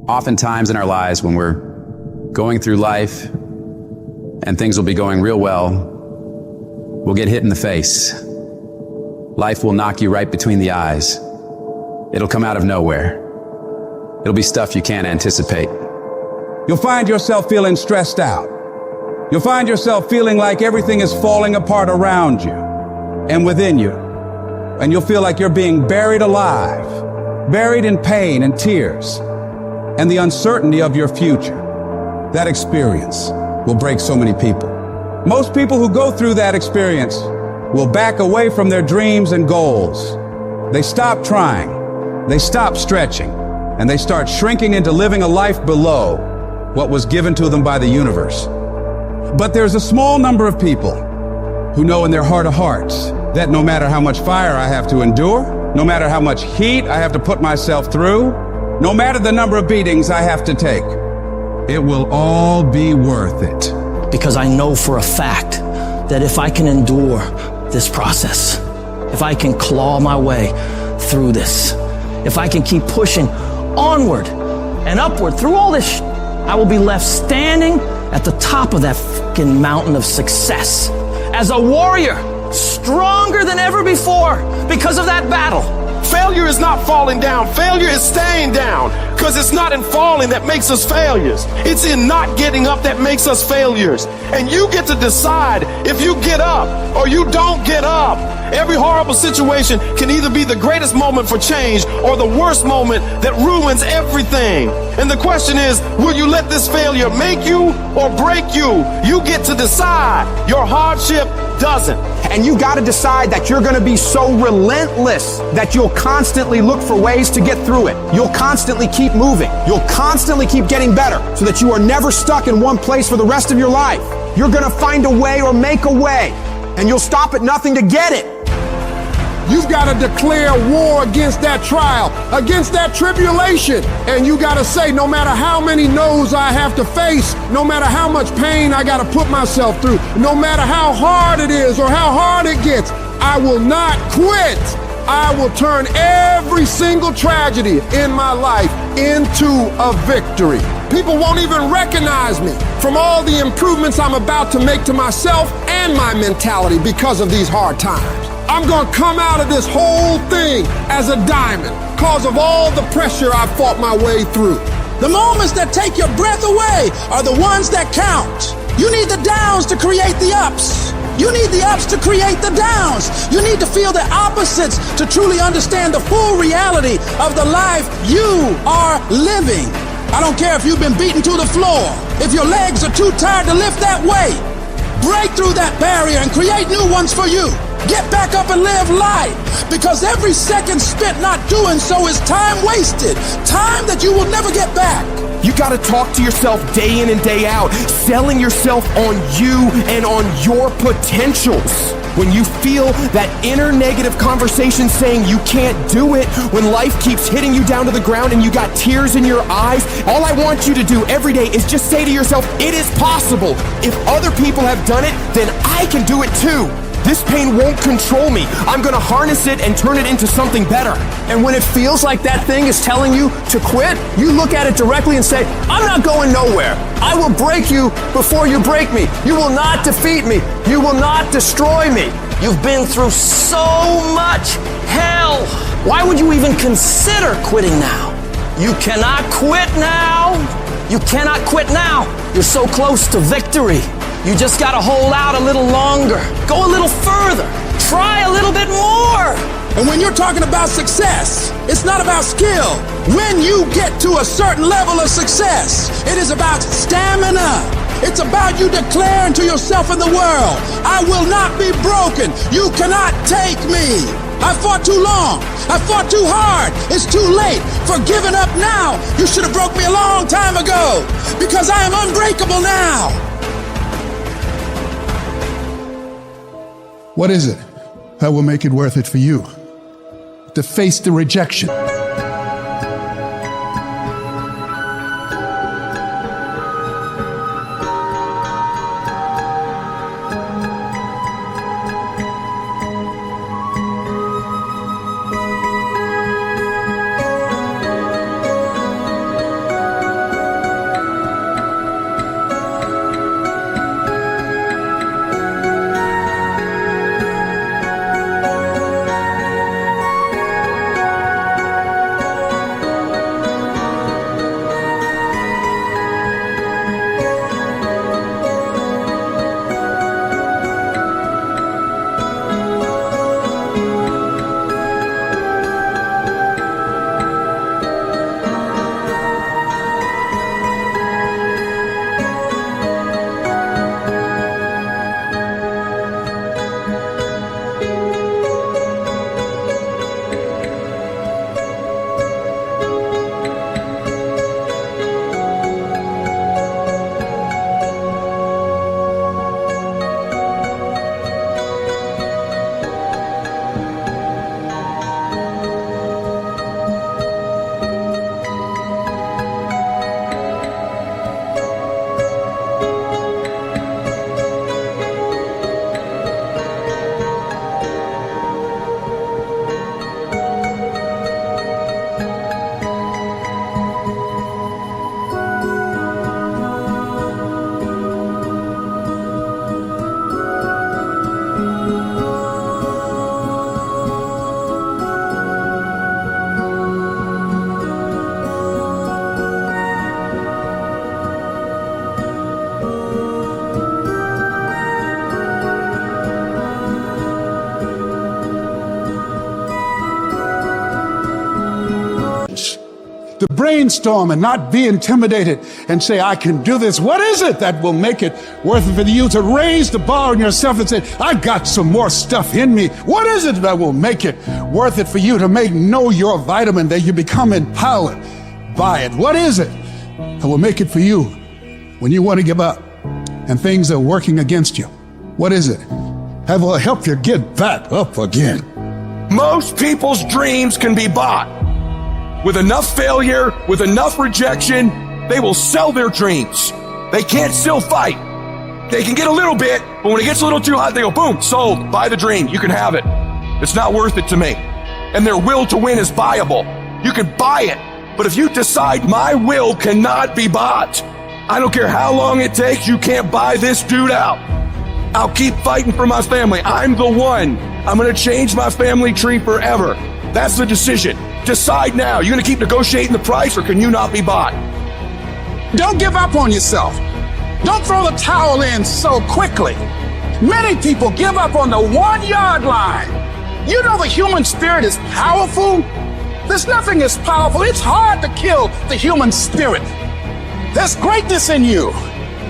Oftentimes in our lives when we're going through life and things will be going real well, we'll get hit in the face. Life will knock you right between the eyes. It'll come out of nowhere. It'll be stuff you can't anticipate. You'll find yourself feeling stressed out. You'll find yourself feeling like everything is falling apart around you and within you. And you'll feel like you're being buried alive, buried in pain and tears and the uncertainty of your future. That experience will break so many people. Most people who go through that experience will back away from their dreams and goals. They stop trying, they stop stretching, and they start shrinking into living a life below what was given to them by the universe. But there's a small number of people who know in their heart of hearts that no matter how much fire I have to endure, no matter how much heat I have to put myself through, no matter the number of beatings I have to take, it will all be worth it. Because I know for a fact that if I can endure this process, if I can claw my way through this, if I can keep pushing onward and upward through all this, I will be left standing at the top of that fucking mountain of success as a warrior, stronger than ever before because of that battle. Failure is not falling down. Failure is staying down, because it's not in falling that makes us failures. It's in not getting up that makes us failures. And you get to decide if you get up or you don't get up. Every horrible situation can either be the greatest moment for change or the worst moment that ruins everything. And the question is, will you let this failure make you or break you? You get to decide. Your hardship doesn't. And you got to decide that you're going to be so relentless that you'll constantly look for ways to get through it. You'll constantly keep moving. You'll constantly keep getting better so that you are never stuck in one place for the rest of your life. You're going to find a way or make a way, and you'll stop at nothing to get it. You've got to declare war against that trial, against that tribulation. And you got to say, no matter how many no's I have to face, no matter how much pain I got to put myself through, no matter how hard it is or how hard it gets, I will not quit. I will turn every single tragedy in my life into a victory. People won't even recognize me from all the improvements I'm about to make to myself and my mentality because of these hard times. I'm gonna come out of this whole thing as a diamond because of all the pressure I fought my way through. The moments that take your breath away are the ones that count. You need the downs to create the ups. You need the ups to create the downs. You need to feel the opposites to truly understand the full reality of the life you are living. I don't care if you've been beaten to the floor, if your legs are too tired to lift that weight. Break through that barrier and create new ones for you. Get back up and live life, because every second spent not doing so is time wasted, time that you will never get back. You got to talk to yourself day in and day out, selling yourself on you and on your potentials. When you feel that inner negative conversation saying you can't do it, when life keeps hitting you down to the ground and you got tears in your eyes, all I want you to do every day is just say to yourself, it is possible. If other people have done it, then I can do it too. This pain won't control me. I'm gonna harness it and turn it into something better. And when it feels like that thing is telling you to quit, you look at it directly and say, I'm not going nowhere. I will break you before you break me. You will not defeat me. You will not destroy me. You've been through so much hell. Why would you even consider quitting now? You cannot quit now. You cannot quit now. You're so close to victory. You just gotta hold out a little longer. Go a little further. Try a little bit more. And when you're talking about success, it's not about skill. When you get to a certain level of success, it is about stamina. It's about you declaring to yourself and the world, I will not be broken. You cannot take me. I fought too long. I fought too hard. It's too late for giving up now. You should have broke me a long time ago, because I am unbreakable now. What is it that will make it worth it for you? To face the rejection. to brainstorm and not be intimidated and say, I can do this. What is it that will make it worth it for you to raise the bar on yourself and say, I got some more stuff in me? What is it that will make it worth it for you to know your vitamin, that you become empowered by it? What is it that will make it for you when you want to give up and things are working against you? What is it that will help you get back up again? Most people's dreams can be bought. With enough failure, with enough rejection, they will sell their dreams. They can't still fight. They can get a little bit, but when it gets a little too hot, they go, boom, sold, buy the dream, you can have it. It's not worth it to me. And their will to win is buyable. You can buy it, but if you decide my will cannot be bought, I don't care how long it takes, you can't buy this dude out. I'll keep fighting for my family. I'm the one. I'm going to change my family tree forever. That's the decision. Decide now. You're going to keep negotiating the price, or can you not be bought? Don't give up on yourself. Don't throw the towel in so quickly. Many people give up on the 1 yard line. You know the human spirit is powerful. There's nothing as powerful. It's hard to kill the human spirit. There's greatness in you.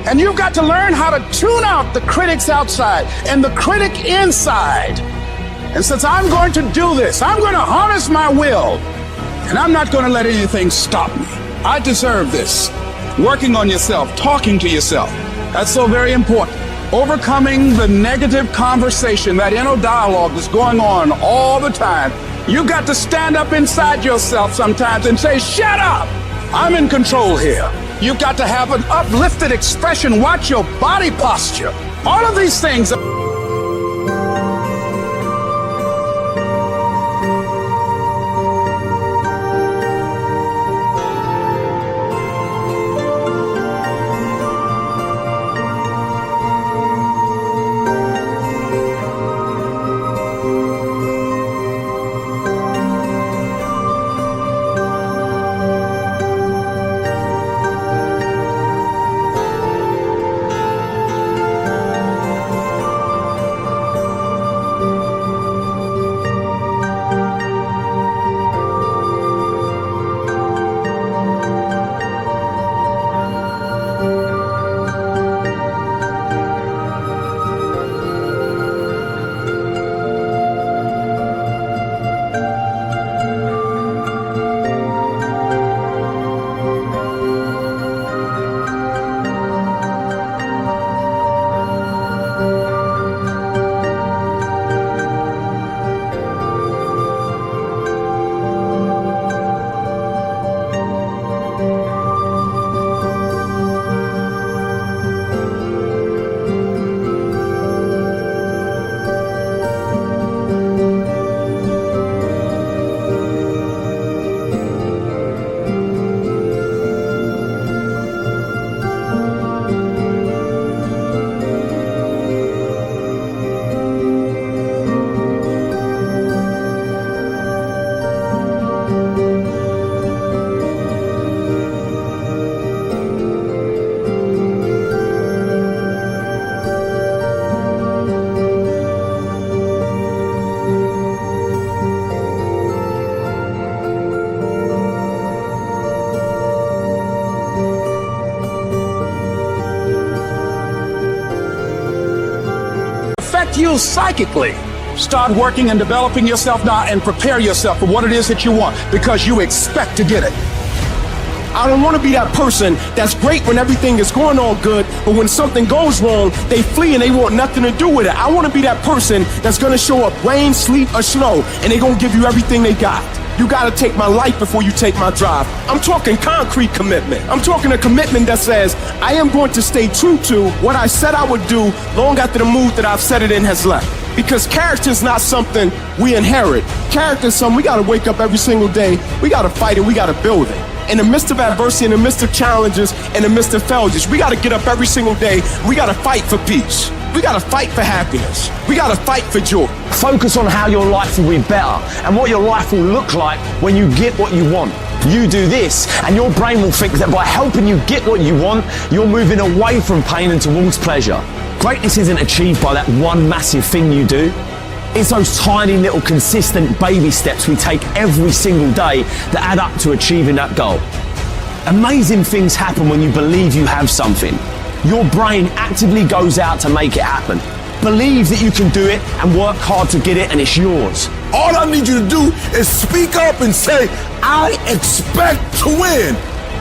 And you've got to learn how to tune out the critics outside and the critic inside. And since I'm going to do this, I'm going to harness my will, and I'm not going to let anything stop me. I deserve this. Working on yourself, talking to yourself, that's so very important. Overcoming the negative conversation, that inner dialogue that's going on all the time. You've got to stand up inside yourself sometimes and say, shut up! I'm in control here. You've got to have an uplifted expression. Watch your body posture. All of these things. You psychically start working and developing yourself now and prepare yourself for what it is that you want, because you expect to get it. I don't want to be that person that's great when everything is going all good, but when something goes wrong, they flee and they want nothing to do with it. I want to be that person that's going to show up rain, sleet, or snow, and they're going to give you everything they got. You got to take my life before you take my drive. I'm talking concrete commitment. I'm talking a commitment that says I am going to stay true to what I said I would do long after the mood that I've set it in has left. Because character is not something we inherit. Character is something we got to wake up every single day. We got to fight and we got to build it. In the midst of adversity, in the midst of challenges, in the midst of failures, we got to get up every single day. We got to fight for peace. We got to fight for happiness. We got to fight for joy. Focus on how your life will be better and what your life will look like when you get what you want. You do this, and your brain will think that by helping you get what you want, you're moving away from pain and towards pleasure. Greatness isn't achieved by that one massive thing you do. It's those tiny little consistent baby steps we take every single day that add up to achieving that goal. Amazing things happen when you believe you have something. Your brain actively goes out to make it happen. Believe that you can do it and work hard to get it, and it's yours. All I need you to do is speak up and say, I expect to win.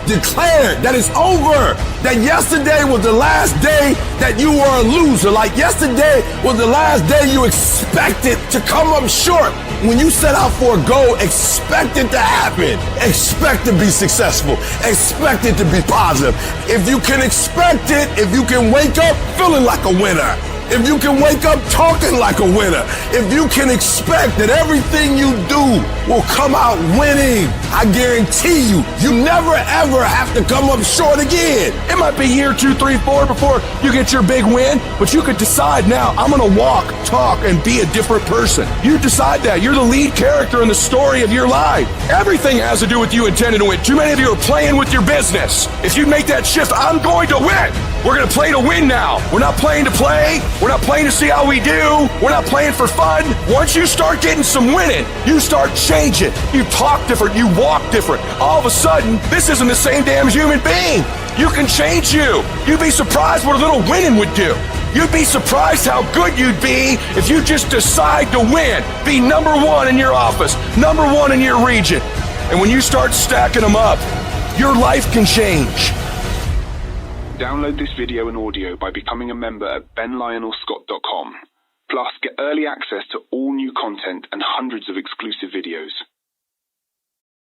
Declare that it's over. That yesterday was the last day that you were a loser. Like yesterday was the last day you expected to come up short. When you set out for a goal, expect it to happen. Expect to be successful. Expect it to be positive. If you can expect it, if you can wake up feeling like a winner, if you can wake up talking like a winner, if you can expect that everything you do will come out winning, I guarantee you, you never ever have to come up short again. It might be year 2, 3, 4 before you get your big win, but you could decide now, I'm gonna walk, talk, and be a different person. You decide that. You're the lead character in the story of your life. Everything has to do with you intending to win. Too many of you are playing with your business. If you make that shift, I'm going to win. We're gonna play to win now. We're not playing to play. We're not playing to see how we do. We're not playing for fun. Once you start getting some winning, you start changing. You talk different. You walk different. All of a sudden, this isn't the same damn human being. You can change you. You'd be surprised what a little winning would do. You'd be surprised how good you'd be if you just decide to win. Be number one in your office, number one in your region. And when you start stacking them up, your life can change. Download this video and audio by becoming a member at benlionelscott.com. Plus, get early access to all new content and hundreds of exclusive videos.